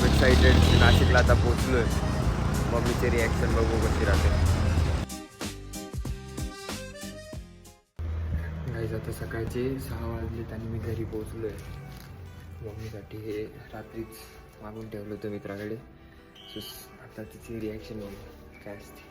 जाम excited. नाशिकला आता पोचलोय. मम्मीचे reaction बघू कशी राहते. गाईज आता सकाळचे 6 वाजलेत आणि मी घरी पोचलो आहे. मम्मीसाठी हे रात्रीच मागून ठेवलं होतं मित्राकडे. सो आता तिची रिॲक्शन बघू काय असते.